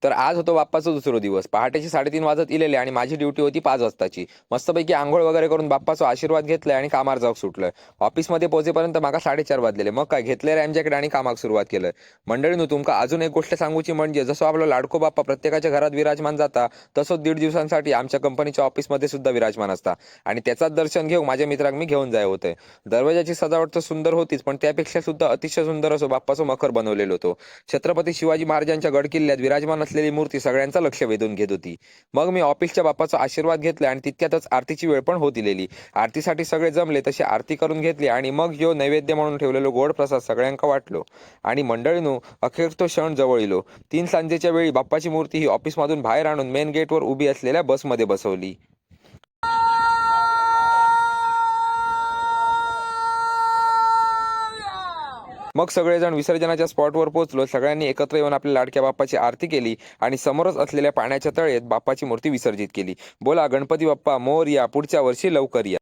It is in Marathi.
तर आज होतो बाप्पाचा दुसरा दिवस. पहाटेचे 3:30 वाजत इलेले आणि माझी ड्युटी होती 5 वाजताची. मस्तपैकी आंघोळ वगैरे करून बाप्पाचा आशीर्वाद घेतलाय आणि कामावर जाऊक सुटलोय. ऑफिसमध्ये पोहोचेपर्यंत मागा 4:30 वाजलेले. मग काय घेतले रॅम जॅकेट आणि कामाक सुरुवात केलं. मंडळींनो, तुमका अजून एक गोष्ट सांगूची म्हणजे जसं आपला लाडको बाप्पा प्रत्येकाच्या घरात विराजमान जाता, तसंच 1.5 दिवसांसाठी आमच्या कंपनीच्या ऑफिसमध्ये सुद्धा विराजमान असता आणि त्याचाच दर्शन घेऊ माझ्या मित्रांक मी घेऊन जाय होते. दरवाजाची सजावट तर सुंदर होतीच, पण त्यापेक्षा सुद्धा अतिशय सुंदर असं बाप्पाचं मखर बनवलेलं होतं. छत्रपती शिवाजी महाराजांच्या गड किल्ल्यात विराजमान असलेली मूर्ती सगळ्यांचं लक्ष वेधून घेत होती. मग मी ऑफिसच्या बाप्पाचा आशीर्वाद घेतला आणि तितक्यातच आरतीची वेळ पण होत दिलेली. आरतीसाठी सगळे जमले, तशी आरती करून घेतली आणि मग ह्यो नैवेद्य म्हणून ठेवलेलो गोड प्रसाद सगळ्यांका वाटलो. आणि मंडळीनो, अखेर तो क्षण जवळ इलो. 3 सांजेच्या वेळी बाप्पाची मूर्ती ही ऑफिसमधून बाहेर आणून मेन गेटवर उभी असलेल्या बसमध्ये बसवली. मग सगळेजण विसर्जनाच्या स्पॉटवर पोहोचलो. सगळ्यांनी एकत्र येऊन आपल्या लाडक्या बाप्पाची आरती केली आणि समोरच असलेल्या पाण्याच्या तळ्यात बाप्पाची मूर्ती विसर्जित केली. बोला गणपती बाप्पा मोरया, पुढच्या वर्षी लवकर या.